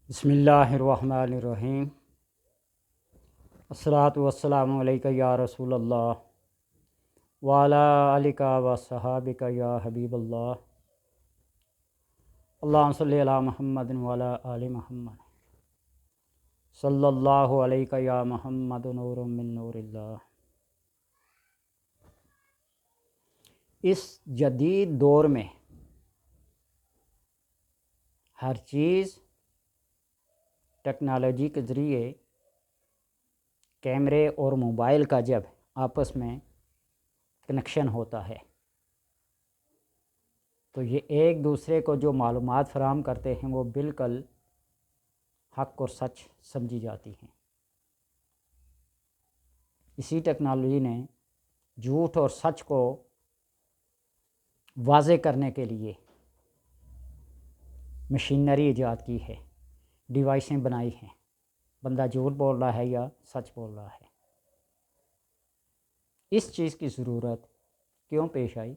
بسم اللہ الرحمن الرحیم۔ الصلاۃ والسلام علیکہ یا رسول اللہ وعلی آلک و صحابک یا حبیب اللہ۔ اللہم صلی علی محمد وعلی آل محمد صلی اللہ علیہ یا محمد نور من نور اللہ۔ اس جدید دور میں ہر چیز ٹیکنالوجی کے ذریعے کیمرے اور موبائل کا جب آپس میں کنیکشن ہوتا ہے تو یہ ایک دوسرے کو جو معلومات فراہم کرتے ہیں وہ بالکل حق اور سچ سمجھی جاتی ہیں۔ اسی ٹیکنالوجی نے جھوٹ اور سچ کو واضح کرنے کے لیے مشینری ایجاد کی ہے، ڈیوائسیں بنائی ہیں۔ بندہ جھوٹ بول رہا ہے یا سچ بول رہا ہے۔ اس چیز کی ضرورت کیوں پیش آئی؟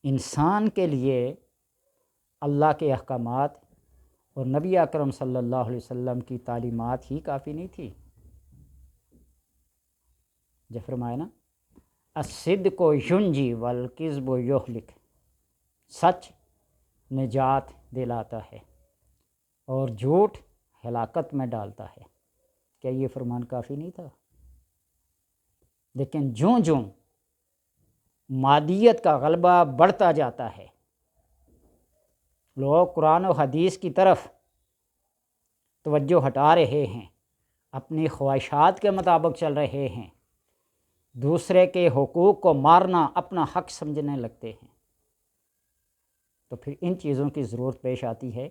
انسان کے لیے اللہ کے احکامات اور نبی اکرم صلی اللہ علیہ وسلم کی تعلیمات ہی کافی نہیں تھی۔ جو فرمایا نا، الصدق ینجی والکذب یہلک، سچ نجات دلاتا ہے اور جھوٹ ہلاکت میں ڈالتا ہے۔ کیا یہ فرمان کافی نہیں تھا؟ لیکن جوں جوں مادیت کا غلبہ بڑھتا جاتا ہے، لوگ قرآن و حدیث کی طرف توجہ ہٹا رہے ہیں، اپنی خواہشات کے مطابق چل رہے ہیں، دوسرے کے حقوق کو مارنا اپنا حق سمجھنے لگتے ہیں، تو پھر ان چیزوں کی ضرورت پیش آتی ہے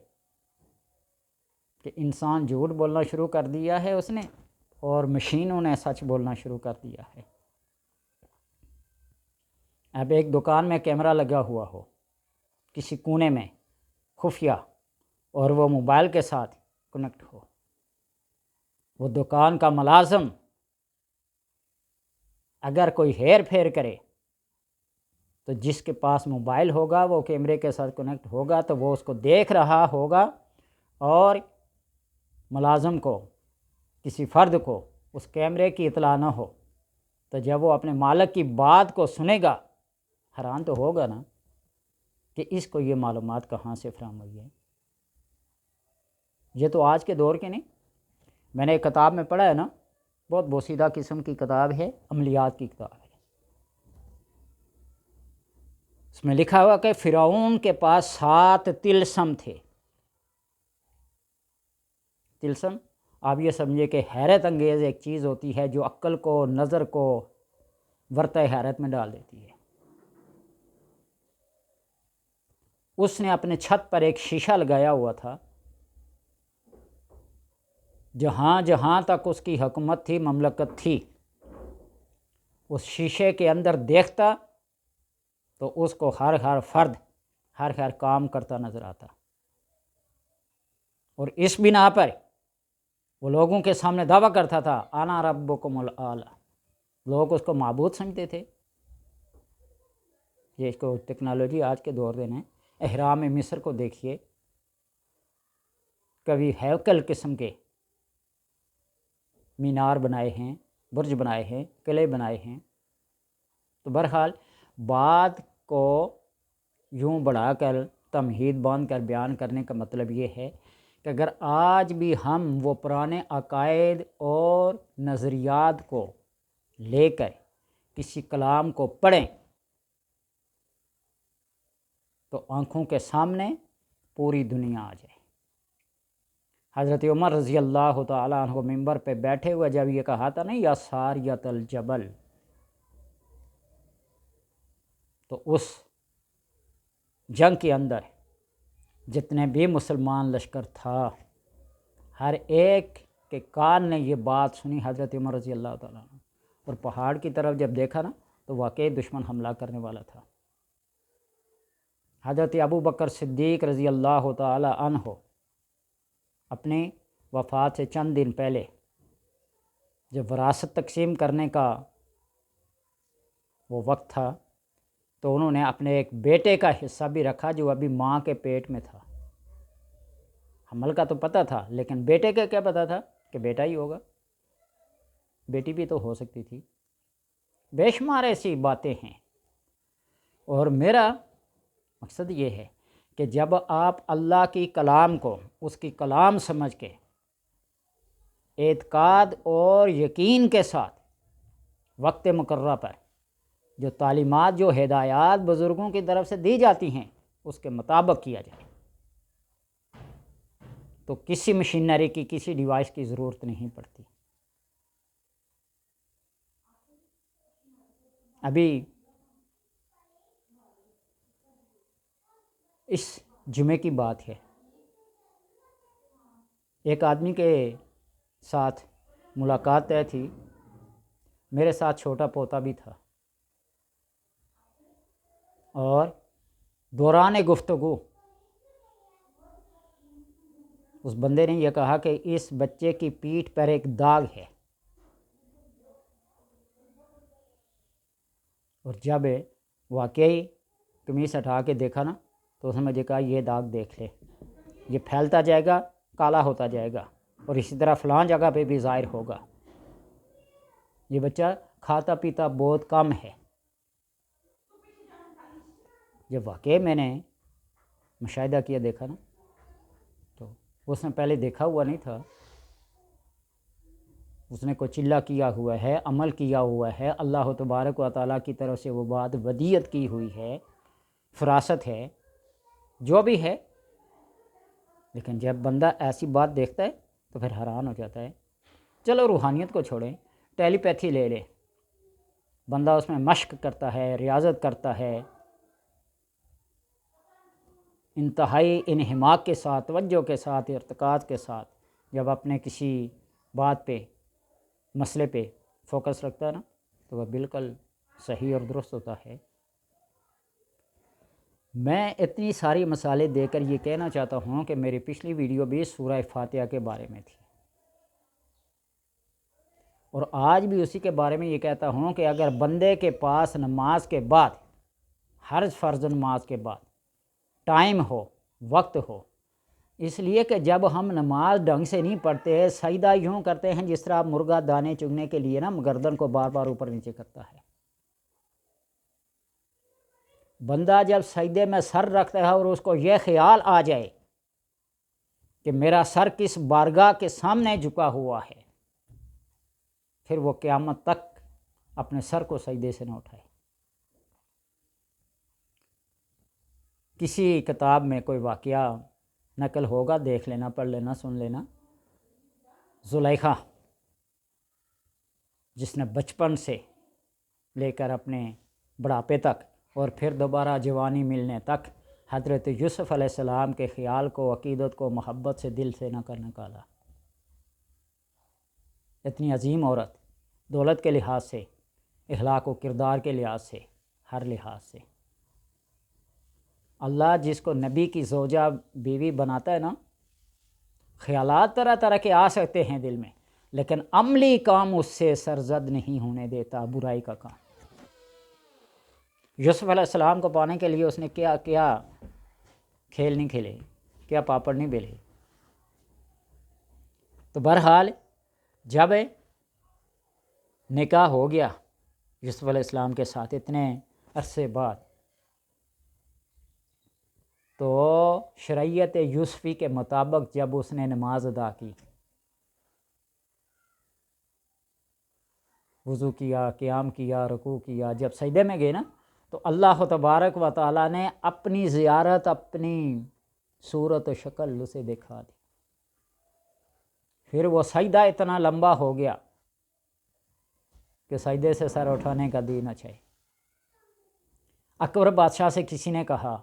کہ انسان جھوٹ بولنا شروع کر دیا ہے اس نے، اور مشینوں نے سچ بولنا شروع کر دیا ہے۔ اب ایک دکان میں کیمرہ لگا ہوا ہو کسی کونے میں خفیہ، اور وہ موبائل کے ساتھ کنیکٹ ہو، وہ دکان کا ملازم اگر کوئی ہیر پھیر کرے تو جس کے پاس موبائل ہوگا وہ کیمرے کے ساتھ کنیکٹ ہوگا تو وہ اس کو دیکھ رہا ہوگا، اور ملازم کو، کسی فرد کو اس کیمرے کی اطلاع نہ ہو، تو جب وہ اپنے مالک کی بات کو سنے گا حیران تو ہوگا نا کہ اس کو یہ معلومات کہاں سے فراہم ہوئی ہے۔ یہ تو آج کے دور کے نہیں، میں نے ایک کتاب میں پڑھا ہے نا، بہت بوسیدہ قسم کی کتاب ہے، عملیات کی کتاب ہے۔ اس میں لکھا ہوا کہ فرعون کے پاس 7 طلسم تھے۔ طلسم آپ یہ سمجھے کہ حیرت انگیز ایک چیز ہوتی ہے جو عقل کو، نظر کو ورطہ حیرت میں ڈال دیتی ہے۔ اس نے اپنے چھت پر ایک شیشہ لگایا ہوا تھا، جہاں جہاں تک اس کی حکومت تھی، مملکت تھی، اس شیشے کے اندر دیکھتا تو اس کو ہر فرد ہر کام کرتا نظر آتا، اور اس بنا پر وہ لوگوں کے سامنے دعویٰ کرتا تھا انا ربکم الاعلی۔ لوگ اس کو معبود سمجھتے تھے۔ یہ اس کو ٹیکنالوجی آج کے دور میں اہرام مصر کو دیکھیے، کبھی ہیکل قسم کے مینار بنائے ہیں، برج بنائے ہیں، قلعے بنائے ہیں۔ تو بہرحال بات کو یوں بڑھا کر تمہید باندھ کر بیان کرنے کا مطلب یہ ہے کہ اگر آج بھی ہم وہ پرانے عقائد اور نظریات کو لے کر کسی کلام کو پڑھیں تو آنکھوں کے سامنے پوری دنیا آ جائے۔ حضرت عمر رضی اللہ تعالیٰ عنہ ممبر پہ بیٹھے ہوئے جب یہ کہا تھا نا یا ساریت الجبل، تو اس جنگ کے اندر جتنے بھی مسلمان لشکر تھا، ہر ایک کے کان نے یہ بات سنی حضرت عمر رضی اللہ تعالیٰ عنہ، اور پہاڑ کی طرف جب دیکھا نا تو واقعی دشمن حملہ کرنے والا تھا۔ حضرت ابو بکر صدیق رضی اللہ تعالیٰ عنہ اپنی وفات سے چند دن پہلے جب وراثت تقسیم کرنے کا وہ وقت تھا تو انہوں نے اپنے ایک بیٹے کا حصہ بھی رکھا جو ابھی ماں کے پیٹ میں تھا، حمل کا تو پتہ تھا، لیکن بیٹے کا کیا پتہ تھا کہ بیٹا ہی ہوگا، بیٹی بھی تو ہو سکتی تھی۔ بے شمار ایسی باتیں ہیں، اور میرا مقصد یہ ہے کہ جب آپ اللہ کی کلام کو اس کی کلام سمجھ کے اعتقاد اور یقین کے ساتھ وقت مقررہ پر جو تعلیمات، جو ہدایات بزرگوں کی طرف سے دی جاتی ہیں اس کے مطابق کیا جائے تو کسی مشینری کی، کسی ڈیوائس کی ضرورت نہیں پڑتی۔ ابھی اس جمعے کی بات ہے، ایک آدمی کے ساتھ ملاقات طے تھی، میرے ساتھ چھوٹا پوتا بھی تھا، اور دوران گفتگو اس بندے نے یہ کہا کہ اس بچے کی پیٹھ پر ایک داغ ہے، اور جب واقعی قمیص ہٹا کے دیکھا نا تو اس نے مجھے کہا یہ داغ دیکھ لے، یہ پھیلتا جائے گا، کالا ہوتا جائے گا، اور اسی طرح فلاں جگہ پہ بھی ظاہر ہوگا۔ یہ بچہ کھاتا پیتا بہت کم ہے۔ جب واقعی میں نے مشاہدہ کیا، دیکھا نا، تو اس نے پہلے دیکھا ہوا نہیں تھا، اس نے کوئی چلہ کیا ہوا ہے، عمل کیا ہوا ہے، اللہ تبارک و تعالیٰ کی طرف سے وہ بات ودیت کی ہوئی ہے، فراست ہے، جو بھی ہے، لیکن جب بندہ ایسی بات دیکھتا ہے تو پھر حیران ہو جاتا ہے۔ چلو روحانیت کو چھوڑیں، ٹیلی پیتھی لے لے، بندہ اس میں مشق کرتا ہے، ریاضت کرتا ہے، انتہائی انہماک کے ساتھ، توجہ کے ساتھ، ارتکاز کے ساتھ جب اپنے کسی بات پہ، مسئلے پہ فوکس رکھتا ہے نا تو وہ بالکل صحیح اور درست ہوتا ہے۔ میں اتنی ساری مثالیں دے کر یہ کہنا چاہتا ہوں کہ میری پچھلی ویڈیو بھی سورہ فاتحہ کے بارے میں تھی، اور آج بھی اسی کے بارے میں یہ کہتا ہوں کہ اگر بندے کے پاس نماز کے بعد، ہر فرض نماز کے بعد ٹائم ہو، وقت ہو، اس لیے کہ جب ہم نماز ڈھنگ سے نہیں پڑھتے، سجدہ یوں کرتے ہیں جس طرح مرغا دانے چگنے کے لیے نا گردن کو بار بار اوپر نیچے کرتا ہے۔ بندہ جب سجدے میں سر رکھتا ہے اور اس کو یہ خیال آ جائے کہ میرا سر کس بارگاہ کے سامنے جھکا ہوا ہے، پھر وہ قیامت تک اپنے سر کو سجدے سے نہ اٹھائے۔ کسی کتاب میں کوئی واقعہ نقل ہوگا، دیکھ لینا، پڑھ لینا، سن لینا۔ زلیخا جس نے بچپن سے لے کر اپنے بڑھاپے تک اور پھر دوبارہ جوانی ملنے تک حضرت یوسف علیہ السلام کے خیال کو، عقیدت کو محبت سے دل سے نہ کر نکالا۔ اتنی عظیم عورت، دولت کے لحاظ سے، اخلاق و کردار کے لحاظ سے، ہر لحاظ سے۔ اللہ جس کو نبی کی زوجہ بیوی بناتا ہے نا، خیالات طرح طرح کے آ سکتے ہیں دل میں، لیکن عملی کام اس سے سرزد نہیں ہونے دیتا، برائی کا کام۔ یوسف علیہ السلام کو پانے کے لیے اس نے کیا کھیل نہیں کھیلے، کیا پاپڑ نہیں بیلے۔ تو بہرحال جب نکاح ہو گیا یوسف علیہ السلام کے ساتھ اتنے عرصے بعد، تو شریعت یوسفی کے مطابق جب اس نے نماز ادا کی، وضو کیا، قیام کیا، رکوع کیا، جب سجدے میں گئے نا تو اللہ تبارک و تعالیٰ نے اپنی زیارت، اپنی صورت و شکل اسے دکھا دی۔ پھر وہ سجدہ اتنا لمبا ہو گیا کہ سجدے سے سر اٹھانے کا دین اچھے۔ اکبر بادشاہ سے کسی نے کہا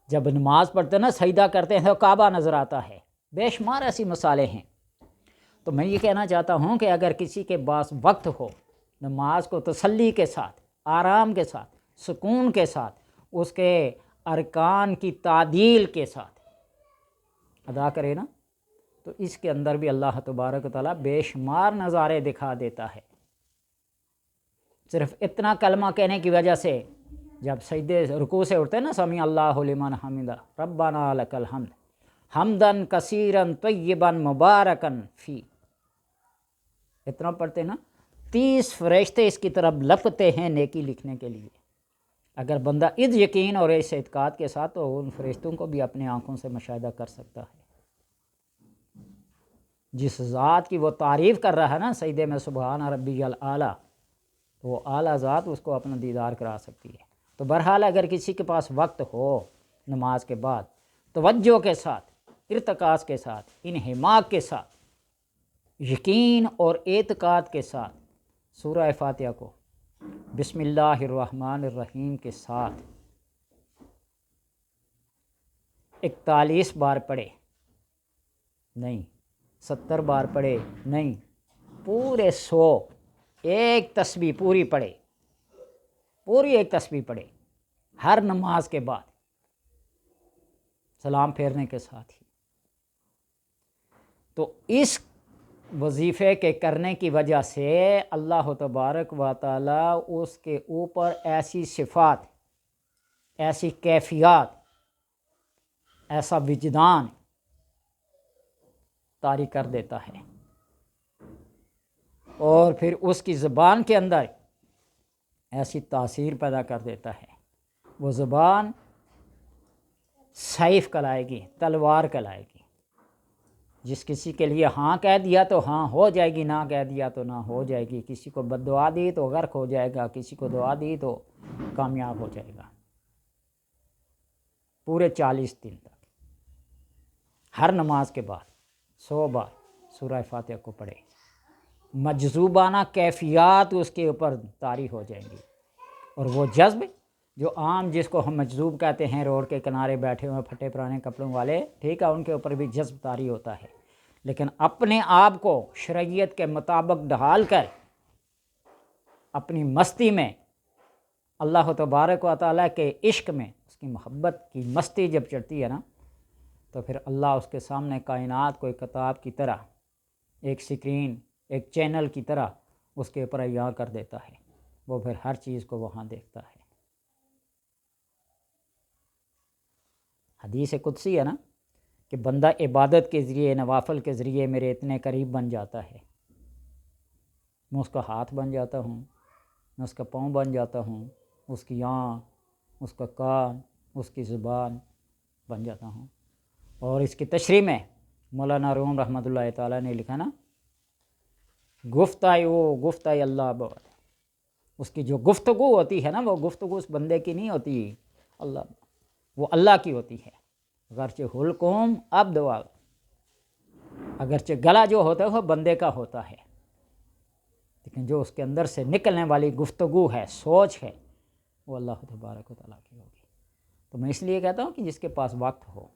جب نماز پڑھتے نا سجدہ کرتے ہیں تو کعبہ نظر آتا ہے۔ بے شمار ایسی مثالیں ہیں۔ تو میں یہ کہنا چاہتا ہوں کہ اگر کسی کے پاس وقت ہو، نماز کو تسلی کے ساتھ، آرام کے ساتھ، سکون کے ساتھ، اس کے ارکان کی تعدیل کے ساتھ ادا کرے نا تو اس کے اندر بھی اللہ تبارک و تعالیٰ بے شمار نظارے دکھا دیتا ہے۔ صرف اتنا کلمہ کہنے کی وجہ سے جب سجدے رکوع سے اٹھتے ہیں نا، سمیع اللہ لمن حمدہ ربنا لک الحمد، حمدن کثیرن طیبن مبارکن فی، اتنا پڑھتے نا، 30 فرشتے اس کی طرف لپکتے ہیں نیکی لکھنے کے لیے۔ اگر بندہ اس یقین اور اس اعتقاد کے ساتھ تو ان فرشتوں کو بھی اپنے آنکھوں سے مشاہدہ کر سکتا ہے۔ جس ذات کی وہ تعریف کر رہا ہے نا سجدے میں سبحان ربی الاعلیٰ، تو وہ اعلیٰ ذات اس کو اپنا دیدار کرا سکتی ہے۔ تو بہرحال اگر کسی کے پاس وقت ہو نماز کے بعد توجہ کے ساتھ، ارتکاز کے ساتھ، انہماک کے ساتھ، یقین اور اعتقاد کے ساتھ سورہ فاتحہ کو بسم اللہ الرحمن الرحیم کے ساتھ 41 بار پڑھے، نہیں 70 بار پڑھے، نہیں پورے 100، ایک تسبیح پوری پڑھے، پوری ایک تسبیح پڑھے ہر نماز کے بعد سلام پھیرنے کے ساتھ ہی، تو اس وظیفے کے کرنے کی وجہ سے اللہ تبارک و تعالیٰ اس کے اوپر ایسی صفات، ایسی کیفیات، ایسا وجدان طاری کر دیتا ہے، اور پھر اس کی زبان کے اندر ایسی تاثیر پیدا کر دیتا ہے، وہ زبان سیف کہلائے گی، تلوار کہلائے گی۔ جس کسی کے لیے ہاں کہہ دیا تو ہاں ہو جائے گی، نہ کہہ دیا تو نہ ہو جائے گی، کسی کو بد دعا دی تو غرق ہو جائے گا، کسی کو دعا دی تو کامیاب ہو جائے گا۔ پورے 40 دن تک ہر نماز کے بعد 100 بار سورہ فاتحہ کو پڑھے، مجذوبانہ کیفیات اس کے اوپر طاری ہو جائیں گی، اور وہ جذب جو عام جس کو ہم مجذوب کہتے ہیں، روڈ کے کنارے بیٹھے ہوئے پھٹے پرانے کپڑوں والے، ٹھیک ہے، ان کے اوپر بھی جذب طاری ہوتا ہے، لیکن اپنے آپ کو شریعت کے مطابق ڈھال کر اپنی مستی میں اللہ تبارک و تعالیٰ کے عشق میں، اس کی محبت کی مستی جب چڑھتی ہے نا، تو پھر اللہ اس کے سامنے کائنات کو ایک کتاب کی طرح، ایک سکرین، ایک چینل کی طرح اس کے اوپر عیاں کر دیتا ہے، وہ پھر ہر چیز کو وہاں دیکھتا ہے۔ حدیث قدسی ہے نا کہ بندہ عبادت کے ذریعے، نوافل کے ذریعے میرے اتنے قریب بن جاتا ہے، میں اس کا ہاتھ بن جاتا ہوں، میں اس کا پاؤں بن جاتا ہوں، اس کی آنکھ، اس کا کان، اس کی زبان بن جاتا ہوں۔ اور اس کی تشریح میں مولانا روم رحمۃ اللہ تعالیٰ نے لکھا نا، گفتہ اللہ بہت، اس کی جو گفتگو ہوتی ہے نا، وہ گفتگو اس بندے کی نہیں ہوتی، وہ اللہ کی ہوتی ہے۔ اگرچہ حلقوم اب دعا، اگرچہ گلا جو ہوتا ہے وہ بندے کا ہوتا ہے، لیکن جو اس کے اندر سے نکلنے والی گفتگو ہے، سوچ ہے، وہ اللہ تبارک و تعالیٰ کی ہوگی۔ تو میں اس لیے کہتا ہوں کہ جس کے پاس وقت ہو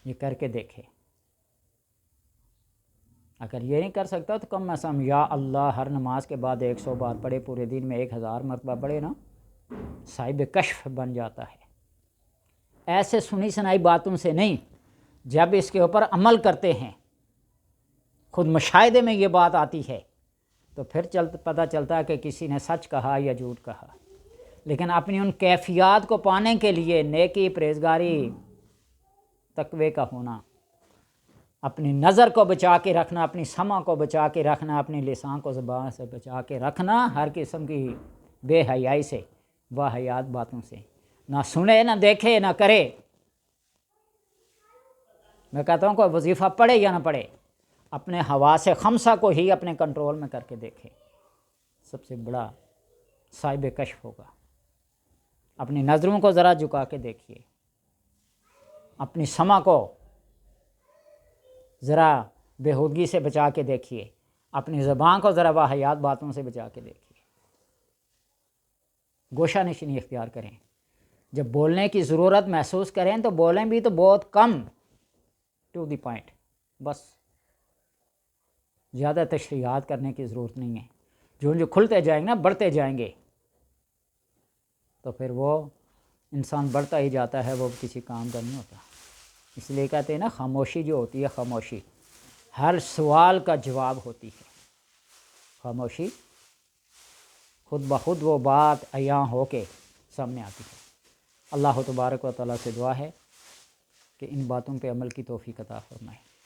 یہ کر کے دیکھے، اگر یہ نہیں کر سکتا تو کم از کم یا اللہ ہر نماز کے بعد 100 بار پڑھے، پورے دن میں 1000 مرتبہ پڑھے نا، صاحب کشف بن جاتا ہے۔ ایسے سنی سنائی باتوں سے نہیں، جب اس کے اوپر عمل کرتے ہیں، خود مشاہدے میں یہ بات آتی ہے، تو پھر پتہ چلتا ہے کہ کسی نے سچ کہا یا جھوٹ کہا۔ لیکن اپنی ان کیفیات کو پانے کے لیے نیکی، پرہیزگاری، تقوی کا ہونا، اپنی نظر کو بچا کے رکھنا، اپنی سمع کو بچا کے رکھنا، اپنی لسان کو زبان سے بچا کے رکھنا، ہر قسم کی بے حیائی سے، واہیات باتوں سے، نہ سنے، نہ دیکھے، نہ کرے۔ میں کہتا ہوں کوئی وظیفہ پڑھے یا نہ پڑھے، اپنے حواس خمسہ کو ہی اپنے کنٹرول میں کر کے دیکھے، سب سے بڑا صاحب کشف ہوگا۔ اپنی نظروں کو ذرا جھکا کے دیکھیے، اپنی سمع کو ذرا بےہودگی سے بچا کے دیکھیے، اپنی زبان کو ذرا واہیات باتوں سے بچا کے دیکھیے، گوشہ نشینی اختیار کریں۔ جب بولنے کی ضرورت محسوس کریں تو بولیں بھی تو بہت کم، ٹو دی پوائنٹ، بس زیادہ تشریحات کرنے کی ضرورت نہیں ہے۔ جو کھلتے جائیں گے نا، بڑھتے جائیں گے، تو پھر وہ انسان بڑھتا ہی جاتا ہے، وہ کسی کام کا نہیں ہوتا۔ اس لیے کہتے ہیں نا، خاموشی جو ہوتی ہے، خاموشی ہر سوال کا جواب ہوتی ہے۔ خاموشی خود بخود وہ بات عیاں ہو کے سامنے آتی ہے۔ اللہ تبارک و تعالیٰ سے دعا ہے کہ ان باتوں پہ عمل کی توفیق عطا فرمائے۔